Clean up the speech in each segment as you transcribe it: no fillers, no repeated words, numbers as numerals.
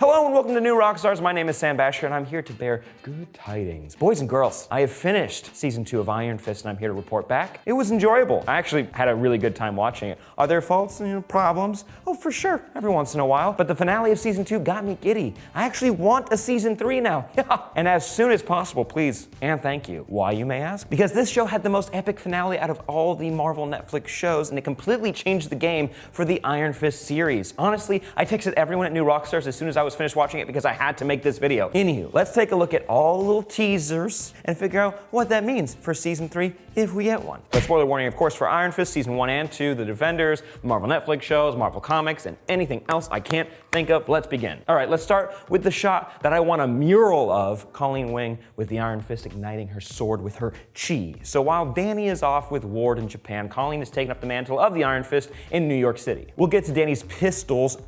Hello and welcome to New Rockstars. My name is Sam Basher and I'm here to bear good tidings. Boys and girls, I have finished season 2 of Iron Fist and I'm here to report back. It was enjoyable. I actually had a really good time watching it. Are there faults and problems? Oh, for sure, every once in a while. But the finale of season 2 got me giddy. I actually want a season 3 now. And as soon as possible, please and thank you. Why, you may ask? Because this show had the most epic finale out of all the Marvel Netflix shows and it completely changed the game for the Iron Fist series. Honestly, I texted everyone at New Rockstars as soon as I was finished watching it because I had to make this video. Anywho, let's take a look at all the little teasers and figure out what that means for season 3 if we get one. But spoiler warning, of course, for Iron Fist season 1 and 2, the Defenders, the Marvel Netflix shows, Marvel Comics, and anything else I can't think of. Let's begin. All right, let's start with the shot that I want a mural of Colleen Wing with the Iron Fist igniting her sword with her chi. So while Danny is off with Ward in Japan, Colleen is taking up the mantle of the Iron Fist in New York City. We'll get to Danny's pistols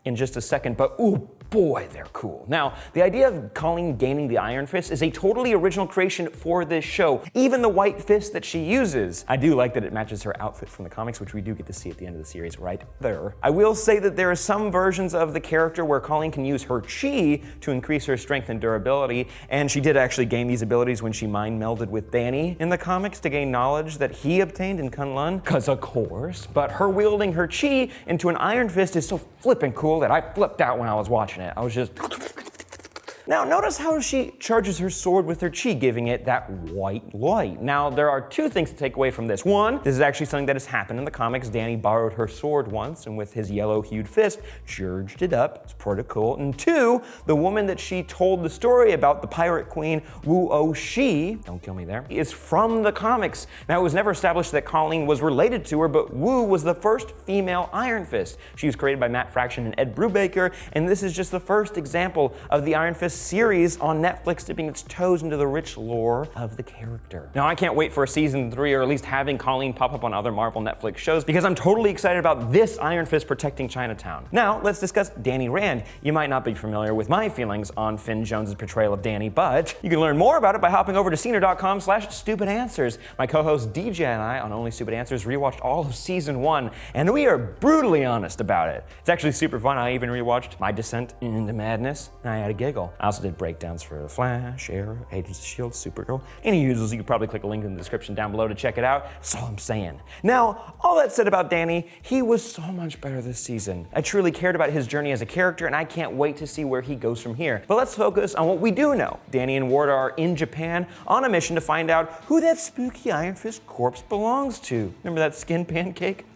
in just a second, but ooh, boy, they're cool. Now, the idea of Colleen gaining the Iron Fist is a totally original creation for this show. Even the white fist that she uses. I do like that it matches her outfit from the comics, which we do get to see at the end of the series right there. I will say that there are some versions of the character where Colleen can use her chi to increase her strength and durability, and she did actually gain these abilities when she mind melded with Danny in the comics to gain knowledge that he obtained in Kunlun, cause of course, but her wielding her chi into an Iron Fist is so flippin' cool that I flipped out when I was watching it. I was just... Now, notice how she charges her sword with her chi, giving it that white light. Now, there are two things to take away from this. One, this is actually something that has happened in the comics. Danny borrowed her sword once, and with his yellow-hued fist, charged it up. It's pretty cool. And two, the woman that she told the story about, the pirate queen, Wu-Oh-Shi, don't kill me there, is from the comics. Now, it was never established that Colleen was related to her, but Wu was the first female Iron Fist. She was created by Matt Fraction and Ed Brubaker, and this is just the first example of the Iron Fist series on Netflix dipping its toes into the rich lore of the character. Now, I can't wait for season 3, or at least having Colleen pop up on other Marvel Netflix shows, because I'm totally excited about this Iron Fist protecting Chinatown. Now, let's discuss Danny Rand. You might not be familiar with my feelings on Finn Jones's portrayal of Danny, but you can learn more about it by hopping over to cner.com/stupidanswers. My co-host DJ and I on Only Stupid Answers rewatched all of season 1, and we are brutally honest about it. It's actually super fun. I even rewatched My Descent into Madness, and I had a giggle. I also did breakdowns for The Flash, Arrow, Agents of S.H.I.E.L.D., Supergirl. Any users, you could probably click a link in the description down below to check it out. That's all I'm saying. Now, all that said about Danny, he was so much better this season. I truly cared about his journey as a character, and I can't wait to see where he goes from here. But let's focus on what we do know. Danny and Ward are in Japan on a mission to find out who that spooky Iron Fist corpse belongs to. Remember that skin pancake?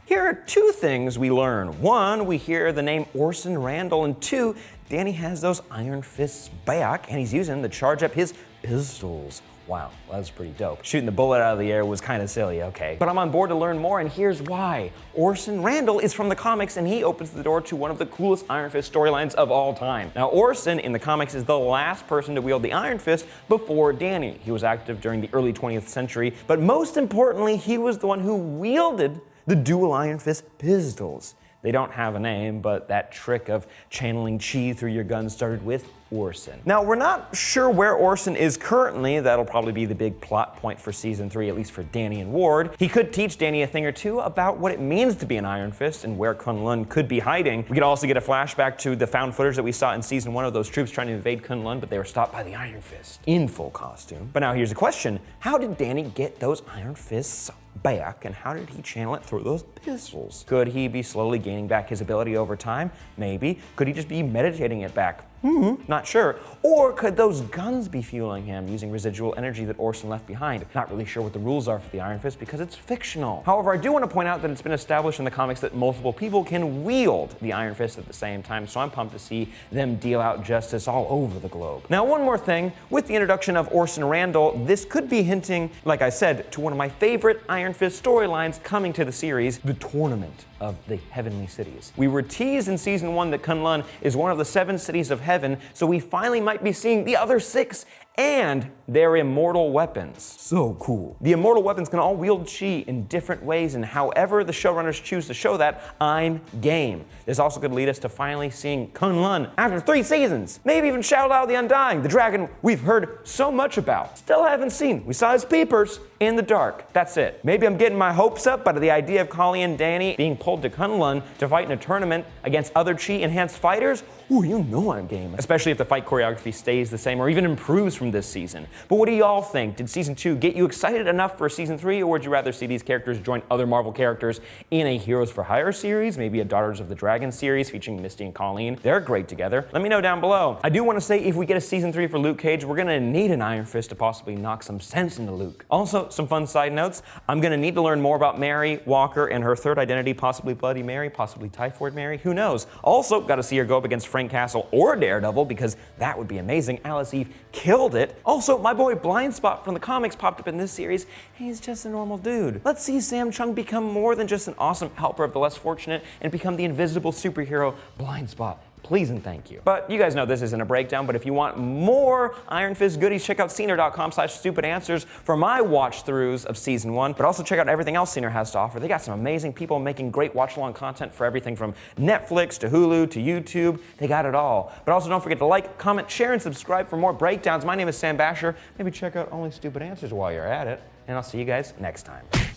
Here are two things we learn. One, we hear the name Orson Randall, and two, Danny has those Iron Fists back, and he's using them to charge up his pistols. Wow, that was pretty dope. Shooting the bullet out of the air was kind of silly, okay. But I'm on board to learn more, and here's why. Orson Randall is from the comics, and he opens the door to one of the coolest Iron Fist storylines of all time. Now, Orson in the comics is the last person to wield the Iron Fist before Danny. He was active during the early 20th century, but most importantly, he was the one who wielded the dual Iron Fist pistols. They don't have a name, but that trick of channeling chi through your gun started with Orson. Now, we're not sure where Orson is currently. That'll probably be the big plot point for season 3, at least for Danny and Ward. He could teach Danny a thing or two about what it means to be an Iron Fist and where Kunlun could be hiding. We could also get a flashback to the found footage that we saw in season 1 of those troops trying to invade Kunlun, but they were stopped by the Iron Fist in full costume. But now here's a question. How did Danny get those Iron Fists back, and how did he channel it through those pistols? Could he be slowly gaining back his ability over time? Maybe. Could he just be meditating it back? Not sure. Or could those guns be fueling him using residual energy that Orson left behind? Not really sure what the rules are for the Iron Fist because it's fictional. However, I do want to point out that it's been established in the comics that multiple people can wield the Iron Fist at the same time, so I'm pumped to see them deal out justice all over the globe. Now, one more thing. With the introduction of Orson Randall, this could be hinting, like I said, to one of my favorite Iron Fist storylines coming to the series, the Tournament of the Heavenly Cities. We were teased in season 1 that Kunlun is one of the 7 cities of heaven, so we finally might be seeing the other 6 and their immortal weapons. So cool. The immortal weapons can all wield chi in different ways, and however the showrunners choose to show that, I'm game. This also could lead us to finally seeing Kunlun after 3 seasons. Maybe even Shao Lao the Undying, the dragon we've heard so much about. Still haven't seen. We saw his peepers in the dark. That's it. Maybe I'm getting my hopes up, but the idea of Colleen and Danny being pulled to Kunlun to fight in a tournament against other chi-enhanced fighters, ooh, you know I'm game. Especially if the fight choreography stays the same or even improves from this season. But what do y'all think? Did season 2 get you excited enough for season 3, or would you rather see these characters join other Marvel characters in a Heroes for Hire series, maybe a Daughters of the Dragon series featuring Misty and Colleen? They're great together. Let me know down below. I do want to say, if we get a season 3 for Luke Cage, we're gonna need an Iron Fist to possibly knock some sense into Luke. Also, some fun side notes. I'm gonna need to learn more about Mary Walker and her third identity, possibly Bloody Mary, possibly Typhoid Mary, who knows? Also, gotta see her go up against Frank Castle or Daredevil, because that would be amazing. Alice Eve killed it. Also, my boy Blind Spot from the comics popped up in this series. He's just a normal dude. Let's see Sam Chung become more than just an awesome helper of the less fortunate and become the invisible superhero Blind Spot. Please and thank you. But you guys know this isn't a breakdown, but if you want more Iron Fist goodies, check out Scener.com/stupidanswers for my watch-throughs of season 1, but also check out everything else Scener has to offer. They got some amazing people making great watch-along content for everything from Netflix to Hulu to YouTube. They got it all. But also don't forget to like, comment, share, and subscribe for more breakdowns. My name is Sam Basher. Maybe check out Only Stupid Answers while you're at it, and I'll see you guys next time.